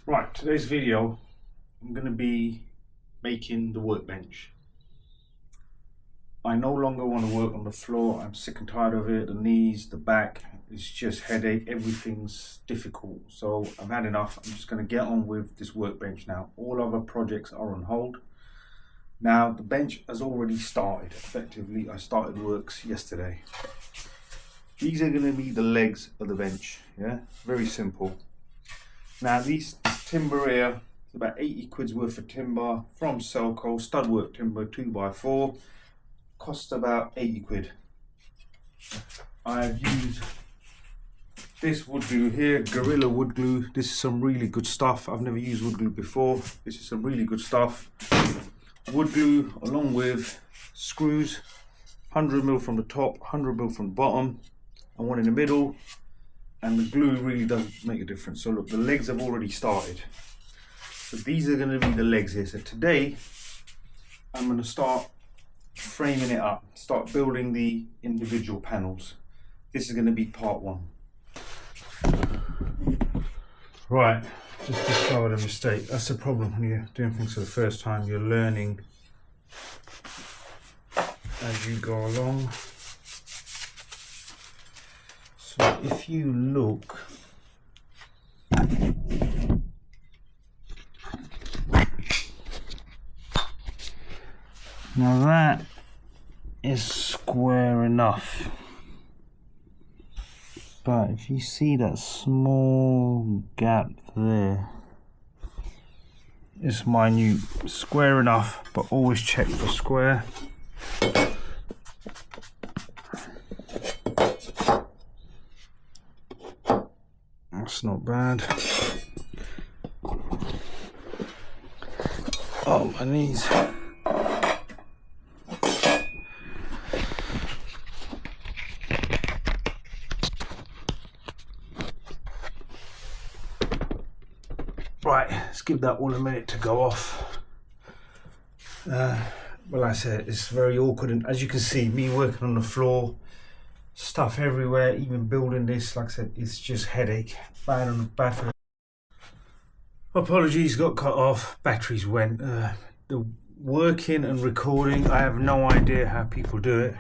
Right, today's video, I'm going to be making the workbench. I no longer want to work on the floor. I'm sick and tired of it. The knees, the back, it's just headache. Everything's difficult. So I've had enough. I'm just going to get on with this workbench now. All other projects are on hold. Now the bench has already started. Effectively, I started works yesterday. These are going to be the legs of the bench. Yeah, very simple. Now this timber here is about 80 quid's worth of timber from Selco, studwork timber 2x4, cost about 80 quid. I've used this wood glue here, Gorilla wood glue. This is some really good stuff. I've never used wood glue before. This is some really good stuff. Wood glue along with screws, 100mm from the top, 100mm from the bottom, and one in the middle. And the glue really does make a difference. So look, the legs have already started. So these are going to be the legs here. So today I'm going to start framing it up, start building the individual panels. This is going to be part one. Right, just discovered a mistake. That's the problem when you're doing things for the first time. You're learning as you go along. So if you look, now that is square enough, but if you see that small gap there, it's minute. Square enough, but always check for square. That's not bad. Oh, my knees. Right, let's give that all a minute to go off. Well, I said it's very awkward, and as you can see, me working on the floor, stuff everywhere, even building this, like I said, it's just headache. Bad for apologies, got cut off, batteries went. The working and recording, I have no idea how people do it.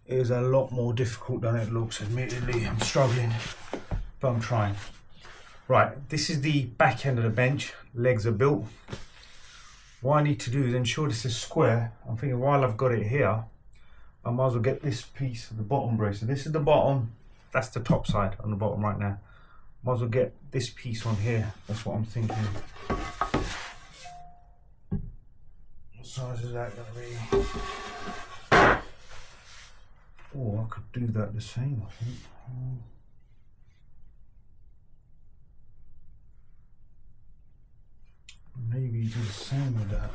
It is a lot more difficult than it looks, admittedly. I'm struggling, but I'm trying. Right, this is the back end of the bench. Legs are built. What I need to do is ensure this is square. I'm thinking while I've got it here, I might as well get this piece of the bottom brace. So this is the bottom, that's the top side on the bottom right now. Might as well get this piece on here. That's what I'm thinking. What size is that going to be? Oh, I could do that the same, I think. Maybe do the same with that.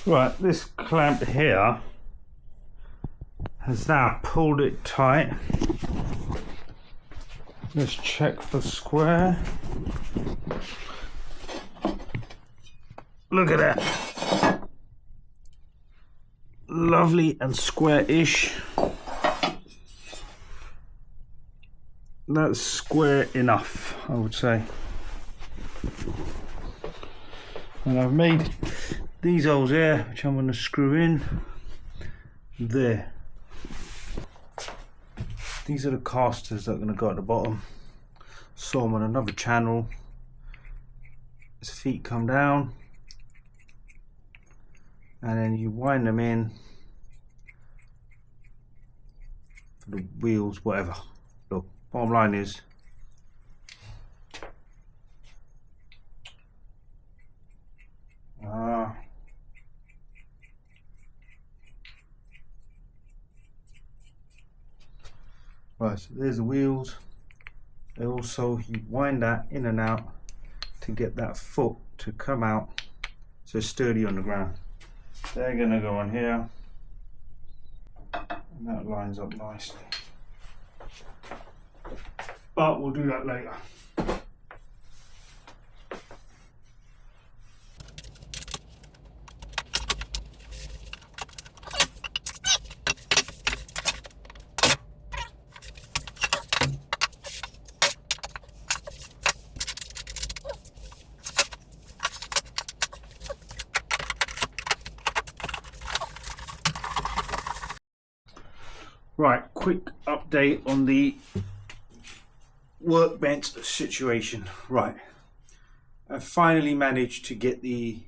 Right, this clamp here has now pulled it tight. Let's check for square. Look at that. Lovely and square-ish. That's square enough, I would say. And I've made these holes here, which I'm going to screw in there. These are the casters that are going to go at the bottom. So I'm on another channel. His feet come down, and then you wind them in for the wheels, whatever. Look, bottom line is right, so there's the wheels. They also, you wind that in and out to get that foot to come out so it's sturdy on the ground. They're gonna go on here, and that lines up nicely. But we'll do that later. Right, quick update on the workbench situation. Right, I finally managed to get the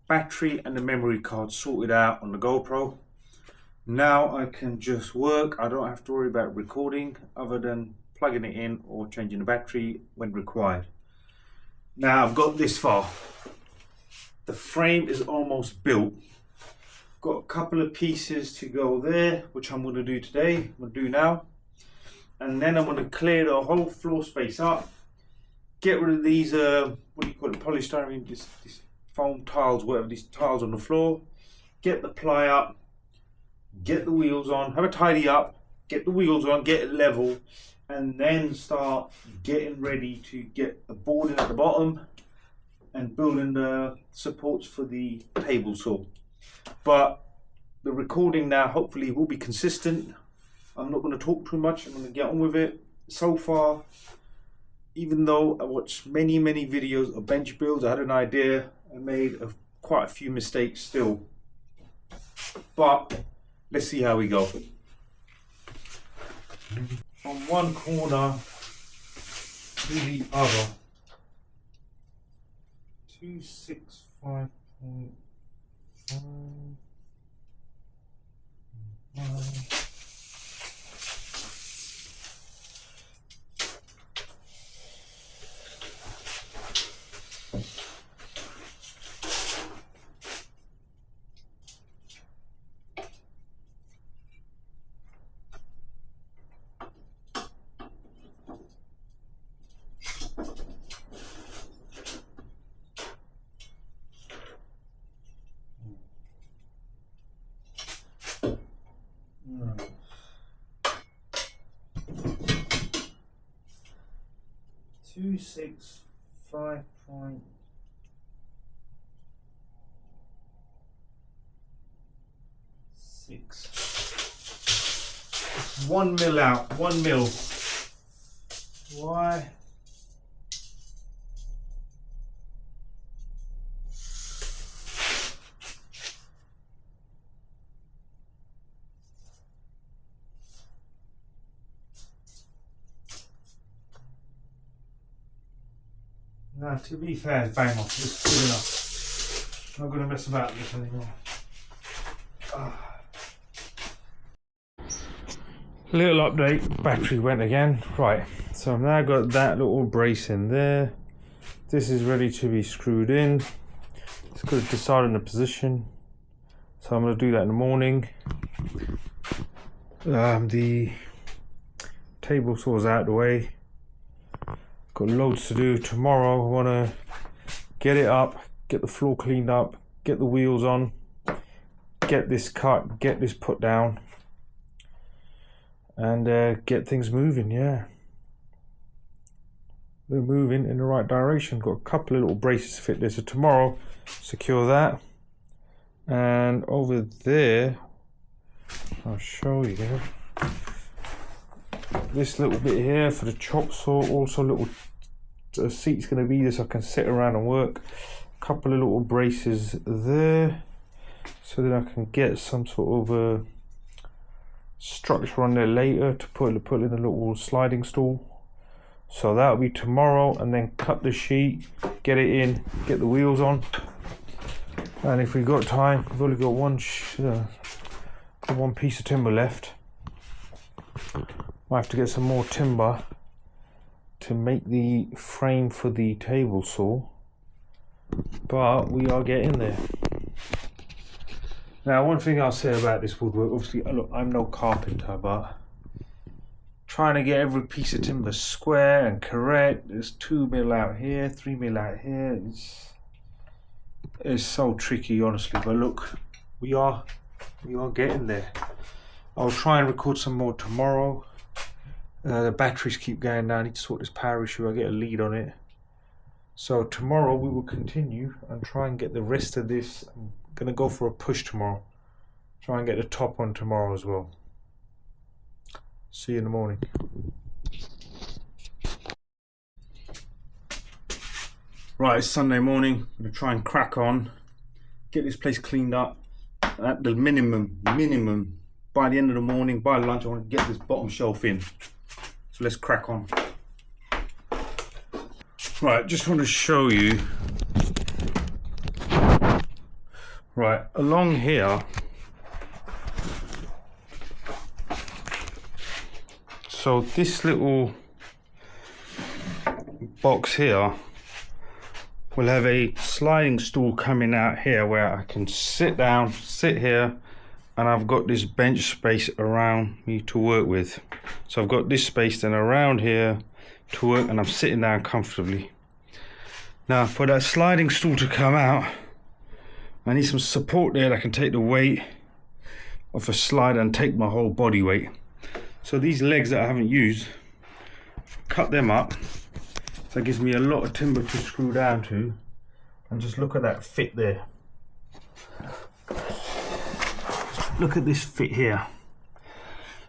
battery and the memory card sorted out on the GoPro. Now I can just work. I don't have to worry about recording other than plugging it in or changing the battery when required. Now I've got this far. The frame is almost built. Got a couple of pieces to go there, which I'm going to do today. I'm going to do now. And then I'm going to clear the whole floor space up. Get rid of these, what do you call it, polystyrene, this foam tiles, whatever, these tiles on the floor. Get the ply up. Get the wheels on. Have a tidy up. Get the wheels on. Get it level. And then start getting ready to get the boarding at the bottom and building the supports for the table saw. But the recording now hopefully will be consistent. I'm not going to talk too much. I'm going to get on with it. So far, even though I watched many videos of bench builds, I had an idea. I made quite a few mistakes still. But let's see how we go. From one corner to the other. 265.5. Two 5.6. 1 mil out, 1 mil. Why? No, to be fair, bang off. It's good enough. Not going to mess about this anymore. Little update, battery went again. Right, so I've now got that little brace in there. This is ready to be screwed in. It's got to decide on the position. So I'm going to do that in the morning. The table saw's out of the way. Got loads to do tomorrow. I want to get it up, get the floor cleaned up, get the wheels on, get this cut, get this put down, and get things moving. Yeah, we're moving in the right direction. Got a couple of little braces to fit there, so tomorrow secure that. And over there, I'll show you this little bit here for the chop saw. Also little seat's going to be there so I can sit around and work. A couple of little braces there so that I can get some sort of structure on there later to put in a little sliding stool. So that'll be tomorrow, and then cut the sheet, get it in, get the wheels on. And if we've got time, we've only got one piece of timber left. Might have to get some more timber to make the frame for the table saw, but we are getting there. Now, one thing I'll say about this woodwork, obviously, look, I'm no carpenter, but trying to get every piece of timber square and correct. There's 2 mil out here, 3 mil out here. It's so tricky, honestly. But look, we are getting there. I'll try and record some more tomorrow. The batteries keep going down. I need to sort this power issue. I get a lead on it. So tomorrow we will continue and try and get the rest of this. I'm gonna go for a push tomorrow. Try and get the top on tomorrow as well. See you in the morning. Right, it's Sunday morning. I'm gonna try and crack on, get this place cleaned up at the minimum by the end of the morning, by lunch, I want to get this bottom shelf in. So let's crack on. Right, just want to show you. Right, along here, so this little box here will have a sliding stool coming out here where I can sit down, sit here, and I've got this bench space around me to work with. So I've got this space then around here to work, and I'm sitting down comfortably. Now for that sliding stool to come out, I need some support there that can take the weight of a slider and take my whole body weight. So these legs that I haven't used, cut them up. So that gives me a lot of timber to screw down to. And just look at that fit there. Look at this fit here.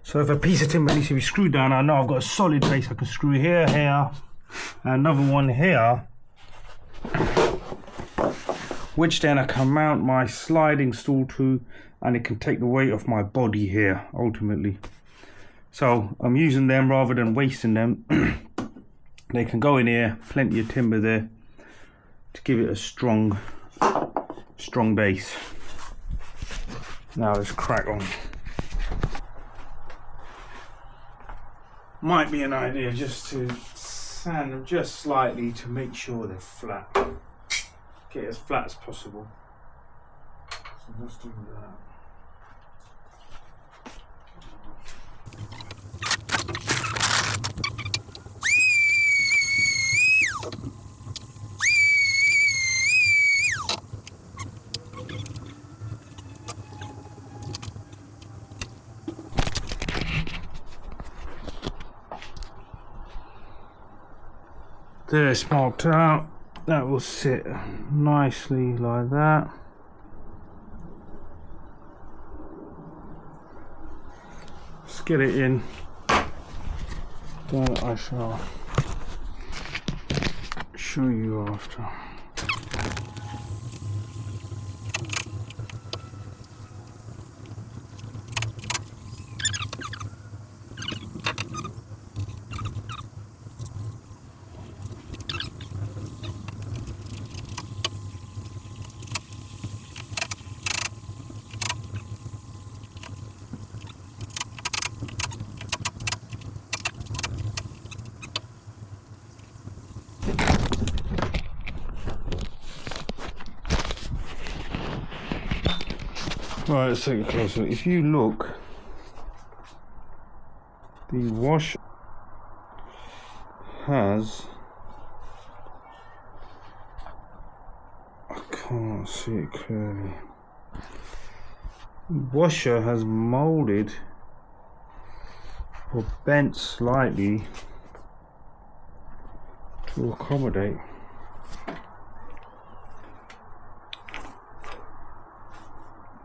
So if a piece of timber needs to be screwed down, I know I've got a solid base. I can screw here, here, and another one here, which then I can mount my sliding stool to, and it can take the weight off my body here ultimately. So I'm using them rather than wasting them. They can go in here, plenty of timber there to give it a strong base. Now let's crack on. Might be an idea just to sand them just slightly to make sure they're flat. Get it as flat as possible. So let's do that. There, it's marked out. That will sit nicely like that. Let's get it in. Then I shall show you after. Right, let's take a closer look. If you look, the wash has, I can't see it clearly, the washer has molded or bent slightly to accommodate.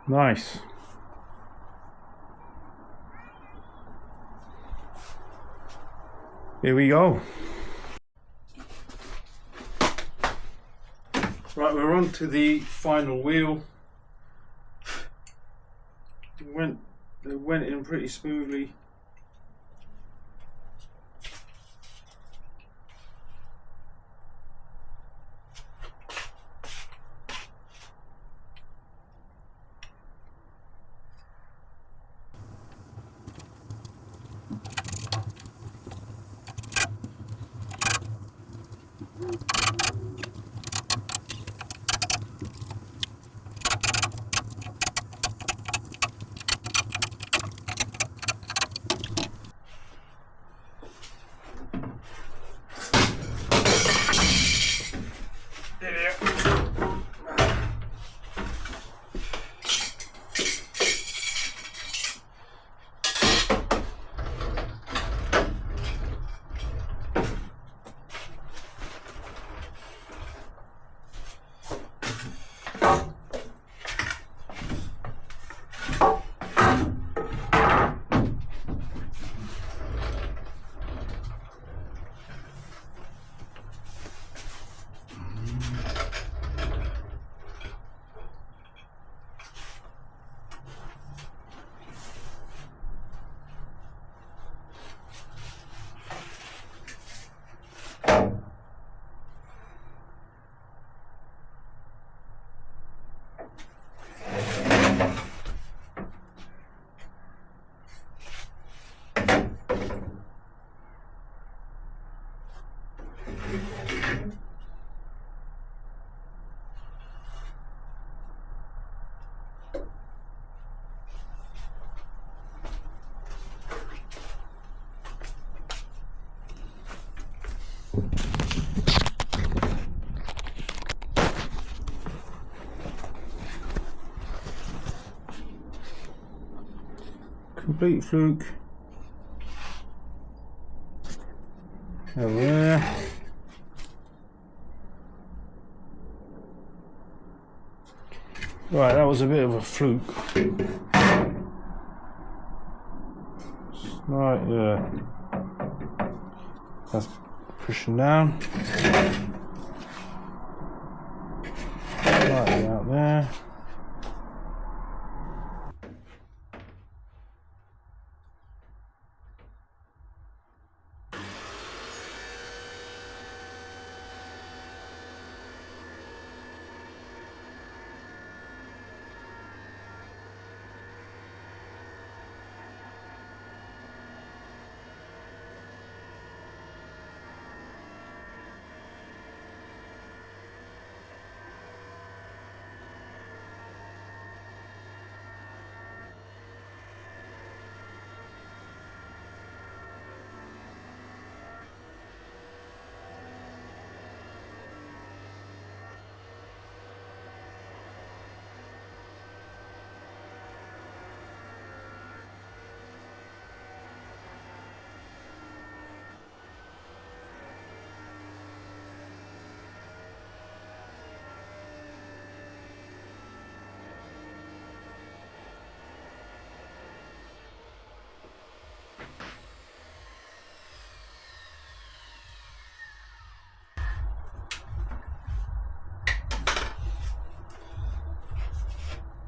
Nice. Here we go. Right, we're on to the final wheel. It went in pretty smoothly. Complete fluke. Over there. Right, that was a bit of a fluke. Right, yeah. That's pushing down. Right out there.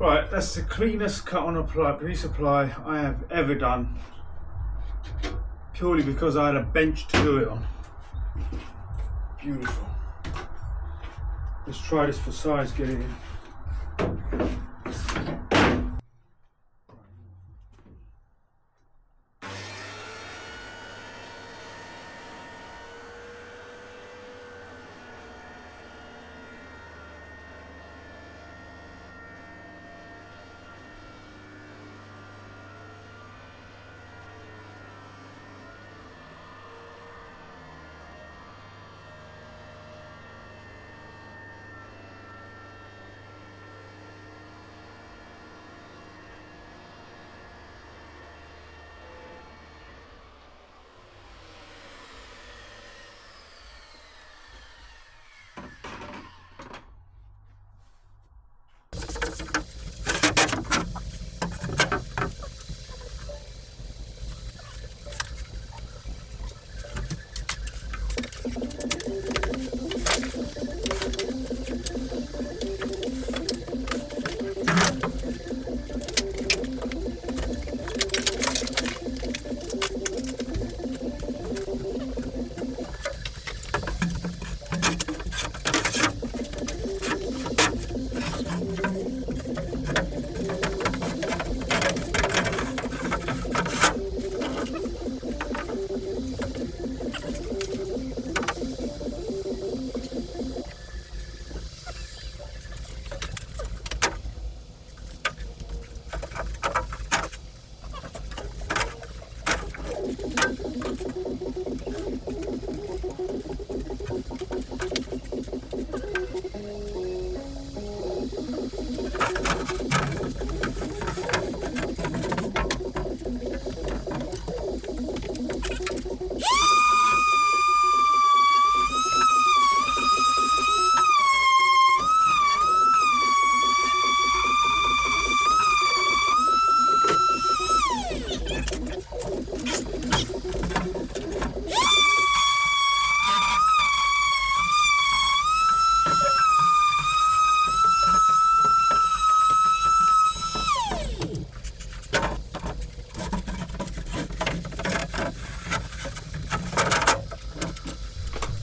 Right, that's the cleanest cut on a piece of ply I have ever done, purely because I had a bench to do it on. Beautiful. Let's try this for size, get it in.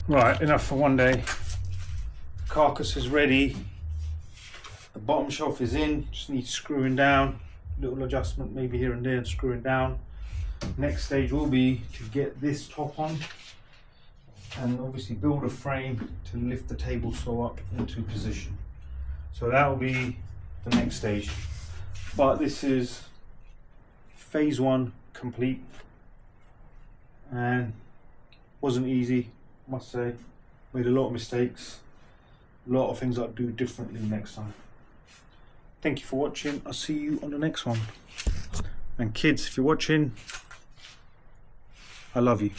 Right, enough for one day. Carcass is ready. The bottom shelf is in, just needs screwing down. Little adjustment maybe here and there and screwing down. Next stage will be to get this top on and obviously build a frame to lift the table saw up into position. So that will be the next stage. But this is phase one complete, and wasn't easy, I must say. Made a lot of mistakes, a lot of things I'll do differently next time. Thank you for watching. I'll see you on the next one. And kids, if you're watching, I love you.